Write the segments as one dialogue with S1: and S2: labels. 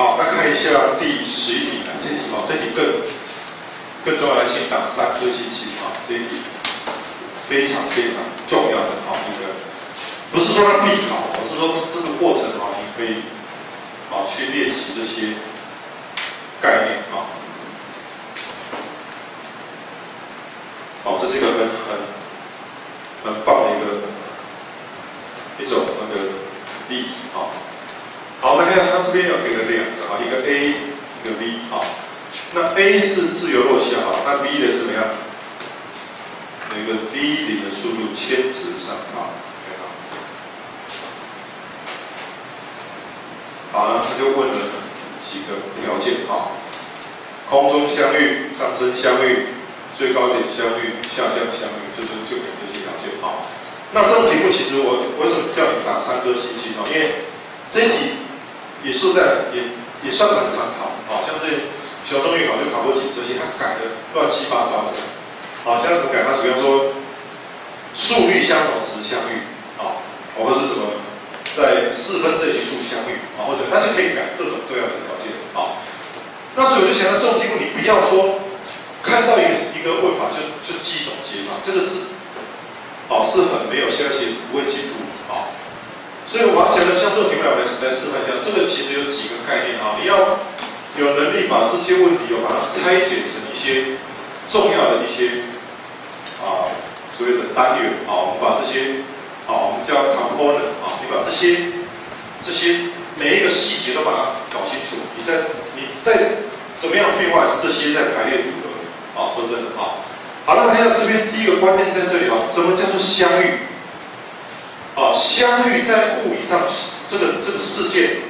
S1: 好，那看一下第11题啊，这题哦，这题更重要的，先打3颗星星啊，这一题非常重要的啊一个，不是说它必考，而是说这个过程啊，你可以啊去练习这些概念啊。好，这是一个很棒的一种那个例子啊。好，我们看它这边有给了2个啊，一个 A， 一个 B 啊。那 A 是自由落下啊，那 B 的是怎么样？有一个 v0的速度牵直上啊，好，那他就问了几个条件啊，空中相遇、上升相遇、最高点相遇、下降相遇，就给这些条件啊。那这种题目其实我为什么叫你打3颗星星啊？因为这一题也是也算蛮常考啊，像这小中预考就考过几次，而且它改的乱七八糟的。好，像怎么改？它主要说速率相同时相遇啊，或者是什么在4分之1处相遇啊，或者它就可以改各种各样的条件啊。那所以我就想到这种题目，你不要说看到一个问法就记总结法，这个是是很没有效，而且不会进步啊。所以我要讲的像这种题目来示范一下，这个其实有几个概念啊，你要有能力把这些问题把它拆解成一些重要的一些所谓的单元啊，我们把这些我们叫 component 啊，你把这些每一个细节都把它搞清楚，你在怎么样变化是这些在排列组合啊，说真的啊。好，那看一下这边第一个关键在这里啊，什么叫做相遇？相遇在物理上这个事件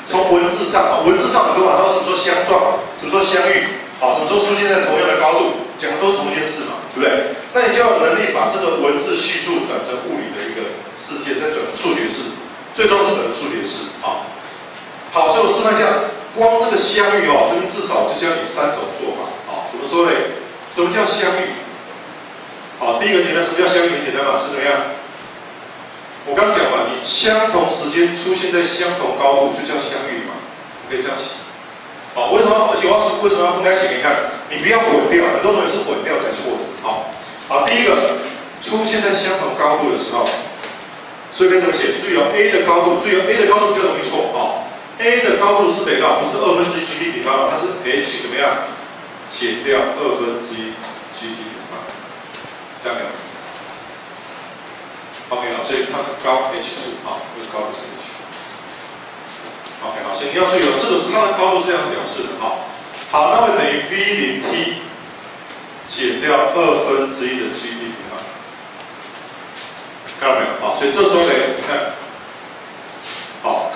S1: 从文字上文字上很多嘛，它什么时候相撞，什么时候相遇什么时候出现在同样的高度，讲的都是同一件事嘛，对不对？那你就要有能力把这个文字叙述转成物理的一个事件，再转成数学式，最终是转成数学式啊。好，所以我示范一下，光这个相遇这边至少就教你3种做法怎么说呢？什么叫相遇？第一个简单，什么叫相遇？很简单嘛，是怎么样？我刚讲嘛，你相同时间出现在相同高度就叫相遇嘛，可以这样写。为什么？而且为什么要分开写给你看？你不要混掉，很多同学是混掉才错的。好，第一个出现在相同高度的时候，所以该怎么写？注意A 的高度，注意A 的高度比较容易错A 的高度是得到，不是1/2 GT 平方，它是 h 怎么样？减掉1/2 GT 平方，这样没有 ？OK 好，所以它是高 h 数这是高度是 h。OK 好，所以你要注意这个是它的高度是这样表示的好，那么等于 v0t 减掉1/2 的 GT 平方，看到没有？所以这时候呢，你看，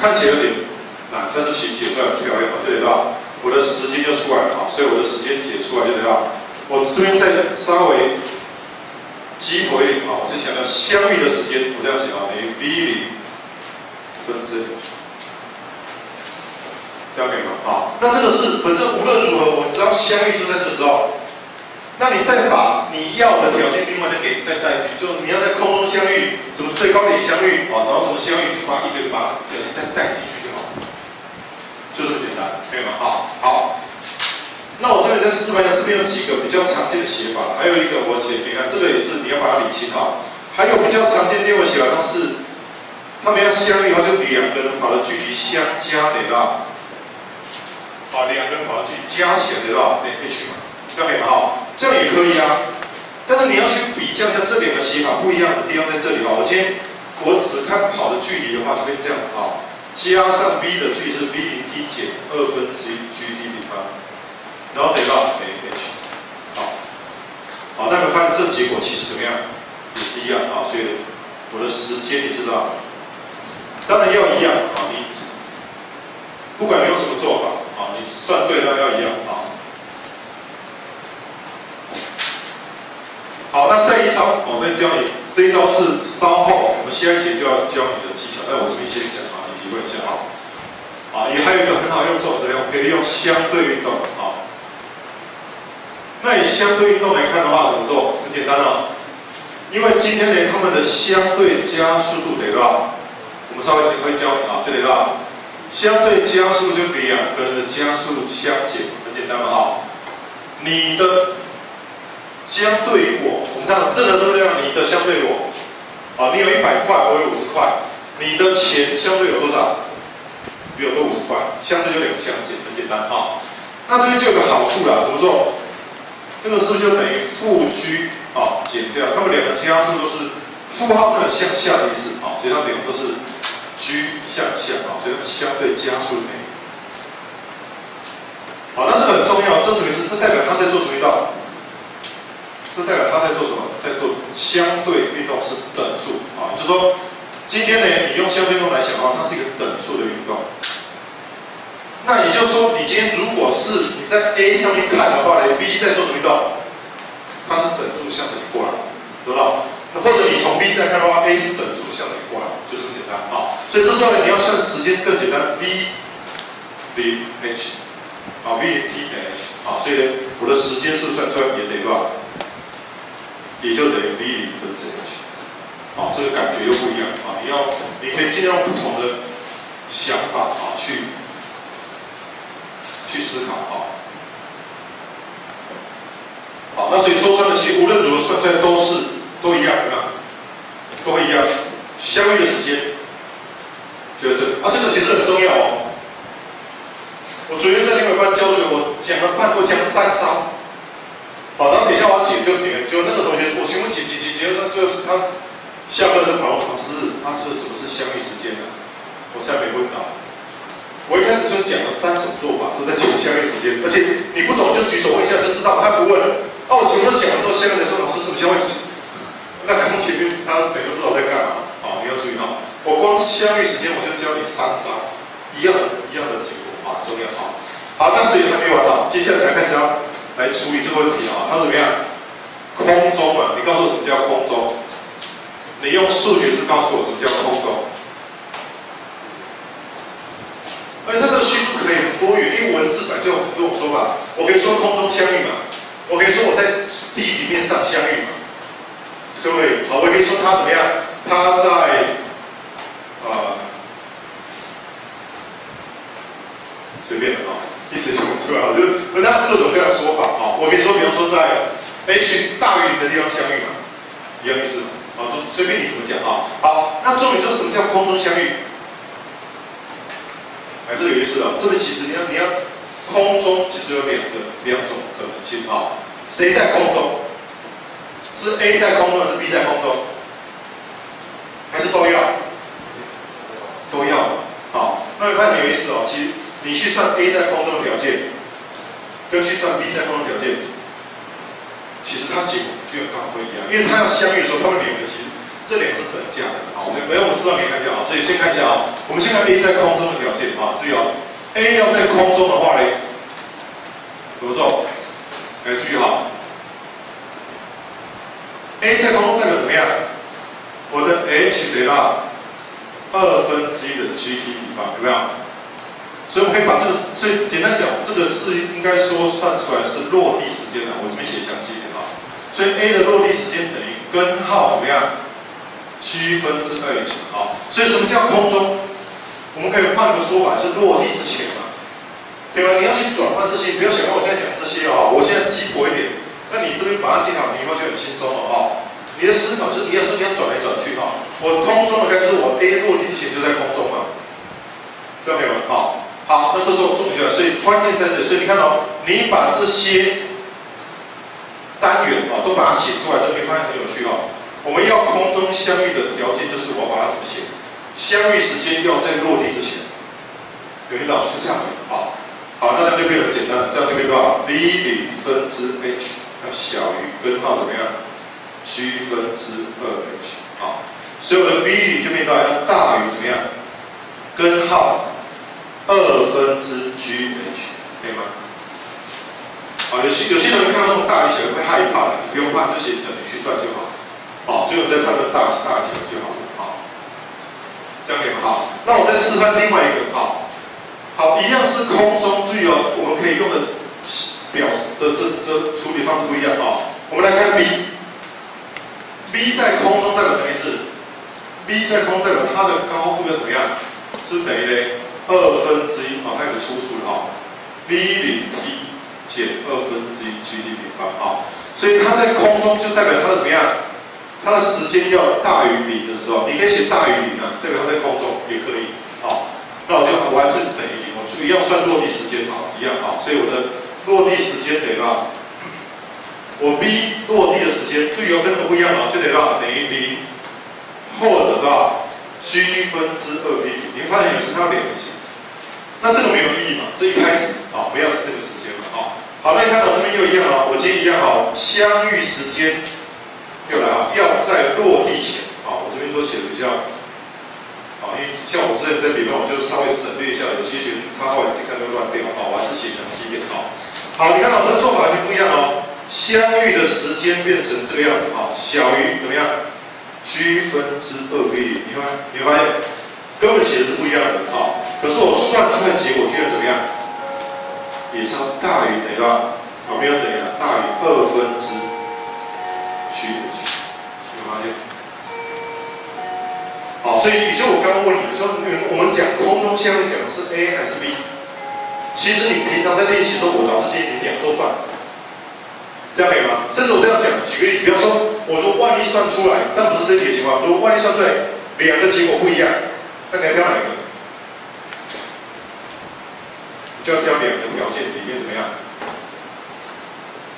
S1: 看起来有点难，但是其实解出来很漂亮就得到我的时间就出来了所以我的时间解出来就得到，我这边再稍微激活一点我就想到相遇的时间，我这样写等于 v0分之2。这样可以吗？那这个是反正无论如何，我们只要相遇就在这个时候。那你再把你要的条件另外再带进去，就是你要在空中相遇，什么最高点相遇然后什么相遇，就把一个把条件再带进去就好，就这么简单，可以吗？好。那我这边再示范一下，这边有几个比较常见的写法，还有一个我写给你看，这个也是你要把它理清还有比较常见的另外写法，他们要相遇就2个人跑的距离相加得到。2个人跑的距离加起来得到h 嘛，这样可以吗？这样也可以但是你要去比较一下这2个写法不一样的地方在这里我今天只看跑的距离的话，就可以这样加上 v 的距离是 v0t 减1/2 GT 平方，然后得到 h。好，那么发现这结果其实怎么样？也是一样所以我的时间你知道，当然要一样你不管你用什么做法你算对当然要一样好，那这一招我再教你，这一招是稍后我们下一节就要教你的技巧，但我这边先讲你体会一下也还有一个很好用做法，我可以用相对运动那以相对运动来看的话，怎么做？很简单因为今天呢，他们的相对加速度得到，我们稍微会教你就得到相对加速就两个人的加速相减，很简单嘛，哈。你的相对于我们这样，任何都是这样，你的相对于我，啊，你有100块，我有50块，你的钱相对有多少？比我多50块，相对就两个相减，很简单啊。那这边就有个好处啦，怎么做？这个是不是就等于负 G 啊减掉？它们两个加速都是负号那个向下的意思啊，所以它们两个都是 G 向下啊，所以它们相对加速的等于。好，那这个很重要，这什么意思？这代表它在做什么运动？这代表它在做什么？在做相对运动是等速啊，就是说，今天呢，你用相对运动来想的话，它是一个等速的运动。那也就是说，你今天如果是你在 A 上面看的话呢 ，B 在做什么运动？它是等速向着你过来，得到？那或者你从 B 再看的话 ，A 是等速向着你过来，就这么简单啊。所以这时候呢，你要算时间更简单 ，V 零 H 啊 ，V 零 T 等于 H 啊，所以呢，我的时间是不是算出来也等于多少？也就等于 V 零分之 H。啊，这个感觉又不一样啊！你可以尽量用不同的想法啊去思考啊。好，那所以说穿了，其实无论如何算出来都一样，对吧？都会一样。相遇的时间就是啊，这个其实很重要哦。我昨天在另外一班教这个，我讲了3招。好，然后等一下我要解就那个同学，我全部解，到最后是他下课就跑老师，他这个什么是相遇时间呢？我现在没问到。我一开始就讲了3种做法，都在讲相遇时间，而且你不懂就举手问一下就知道，他不问。那我全部都讲完之后，下课才说老师什么相遇时间？那刚前面他等于不知道在干嘛。好，你要注意到，我光相遇时间我就教你3招，一样的结果啊，重要啊。好，那所以还没完啊，接下来才开始要来处理这个问题啊。他怎么样？空中啊，你告诉我什么叫空中？你用数学式告诉我什么叫空中。而且它的叙述可以很多元，因为文字本来就有很多种说法。我可以说空中相遇嘛，我可以说我在地平面上相遇嘛，各位，好，我也可以说他怎么样？他在随便的啊，一时想不出来啊，就是它各种各样的说法啊。我可以说，比方说在 H 大于0的地方相遇嘛，一样意思嘛，啊，都随便你怎么讲啊。好，那重点就是什么叫空中相遇？哎，这个有意思了。这个其实你要空中其实有两种可能性啊。谁在空中？是 A 在空中还是 B 在空中？还是都要？都要。好，那你发现很有意思哦。其实你去算 A 在空中的条件，跟去算 B 在空中的条件，其实它结果居然刚好会一样，因为它要相遇的时候，它们两个其实这两个是等价的。好，我们示范给你看一下啊。所以先看一下啊，我们先看 A 在空中的条件啊，注意哦 ，A 要在空中的话呢，怎么做？来注意好 ，A 在空中代表怎么样？我的 H 等于2/2的 GT 平方，有没有？所以我们可以把这个，所以简单讲，这个是应该说算出来是落地时间的，我这边写详细一点啊。所以 A 的落地时间等于根号怎么样？7分之2H 好，所以什么叫空中？我们可以换个说法，是落地之前嘛，对吧？你要去转换这些，不要想到我现在讲这些啊，我现在鸡婆一点，那你这边把它记好，你以后就很轻松了哈。你的思考就是你要转来转去哈。我空中的概念就是我 A 落地之前就在空中嘛，这样没有好。好，那这时候重点就来，所以关键在这里。所以你看到，你把这些单元啊都把它写出来，就会发现很有趣哈。我们要空中相遇的条件就是我要把它怎么写？相遇时间要在落地之前，有听到是这样的。好，那这样就变得很简单了，这样就变多少 ？V 0分之 H 要小于根号怎么样？7分之2H。好，所以我的 V 0就变到要大于怎么样？根号2分之 GH， 可以吗？好，有些人看到这种大于小于会害怕的，不用怕，就写等于去算就好。好，所以我再判断大小就好了。好，这样可以吗？好，那我再示范另外一个。好，一样是空中，注意哦，我们可以用的表示这处理方式不一样啊。我们来看 B 在空中代表什么意思 ？B 在空中代表它的高度要怎么样？是等于呢1/2啊，它有个粗数的哈 ，v0t 减1/2GT平方啊，所以它在空中就代表它的怎么样？它的时间要大于0的时候，你可以写大于0啊，代表它在空中也可以啊。那我还是等于0，我一样算落地时间啊，一样啊，所以我的落地时间等于吧，我 v 落地的时间，注意哦，跟这个不一样啊，就等于吧等于0，或者到 g 分之2v，你会发现有时它有两个解，那这个没有意义嘛，这一开始啊不要是这个时间嘛啊。好，那你看到这边又一样啊，我今天一样啊，相遇时间。又来啊，要在落地前啊，我这边都写的比较啊，因为像我之前在笔记，我就稍微省略一下，有些学生他后来自己看就乱掉啊，我还是写详细一点啊。好，你看到这个做法完全不一样哦，相遇的时间变成这个样子啊，小于怎么样 ？g 分之2v，你会发现根本写的是不一样的啊。可是我算出来结果居然怎么样？也是要大于等于吧？啊，没有等于啊，大于2分之。有没有发现？好，所以就我刚刚问你们说，我们讲空中相遇讲的是 A 还是 B？ 其实你平常在练习的时候，我导致建议你两个都算，这样可以吗？甚至我这样讲，举个例，比方说，我说万一算出来，但不是这题的情况，如果万一算出来两个结果不一样，那你要挑哪一个？就要挑两个条件里面怎么样？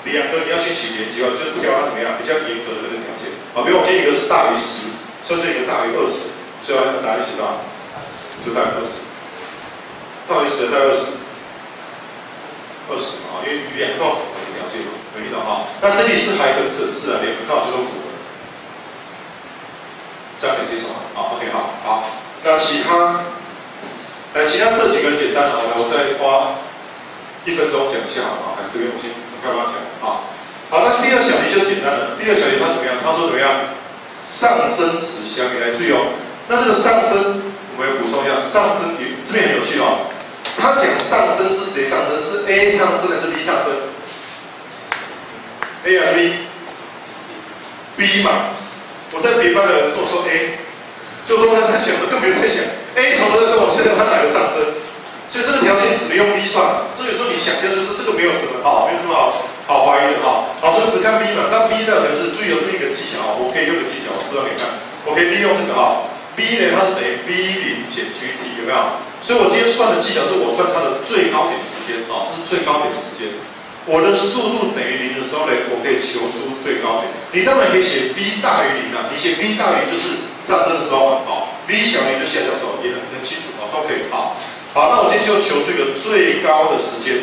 S1: 两个你要去取连结合，就是挑它怎么样比较严格的那个条件。啊，比如我今天一个是大于10，算出一个大于20，最后答案写到就大于20，大于10大于20啊，因为两个都符合的条件嘛，有遇到啊？那这里是还很省事啊，两个刚好就都符合，这样可以接受吗？好 ，OK， 好，那其他这几个很简单的，我再花1分钟讲一下啊，来这边我先跟大家讲。好，那第二小题就简单了。第二小题它怎么样？他说怎么样？上升时相遇，来注意哦。那这个上升，我们要补充一下，上升这边很有趣哦。他讲上升是谁上升？是 A 上升还是 B 上升 ？A 还是 B？B 嘛。我在别班的人跟我说 A， 就说他在想的，更没有在想 A 从头到尾，现在他哪个上升？所以这个条件只能用 B 算，这有时候你想象就是这个没有什么好，没有什么好怀疑的哈。好，所以只看 B 嘛，那 B 的可能是注意有这么一个技巧啊，我可以用个技巧，我示范给你看。我可以利用这个哈 ，B 呢它是等于 B0减 GT， 有没有？所以我今天算的技巧是我算它的最高点时间啊，这是最高点时间。我的速度等于0的时候呢，我可以求出最高点。你当然可以写 V 大于0啊，你写 V 大于0就是上升的时候嘛，好 ，V 小于就下降的时候也很清楚啊，都可以好。好，那我今天就求出一个最高的时间，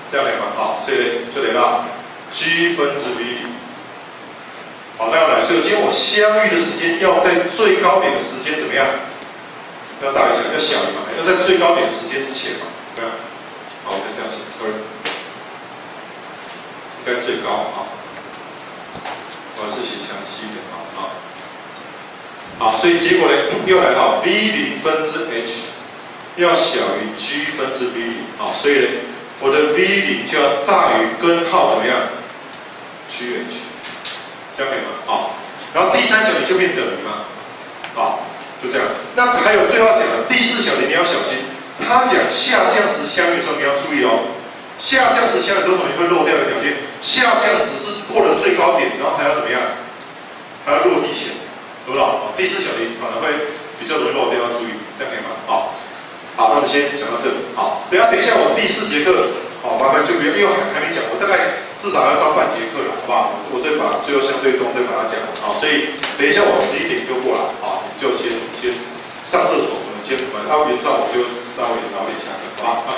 S1: 这样来嘛，好，所以呢就得到 G 分之 V0。好，那要来，所以今天我相遇的时间要在最高点的时间怎么样？要大于小于，要小于嘛，要在最高点的时间之前嘛，对吧？好，我再这样写 ，sorry， 应该最高啊，我还是写详细一点啊。好，所以结果呢又来到 V0分之 H 要小于 G 分之 V0， 好，所以呢我的 V0就要大于根号怎么样 ？GH， 这样可以吗？好，然后第三小题就变等于嘛，好，就这样。那还有最后讲的第四小题你要小心，他讲下降时相遇的时候你要注意哦，下降时相遇都同学会漏掉的条件，下降时是过了最高点，然后还要怎么样？还要落地前。读了，第四小题可能会比较容易漏掉，要注意，这样可以吗？好，好，那我们先讲到这里。好，等一下我第4节课，好，麻烦就不要，因为还没讲，我大概至少要上半节课了，好不好？我再把最后相对动再把它讲，好，所以等一下我11点就过来，好，你就先上厕所，可能先原照我就稍微早点下课，好吧？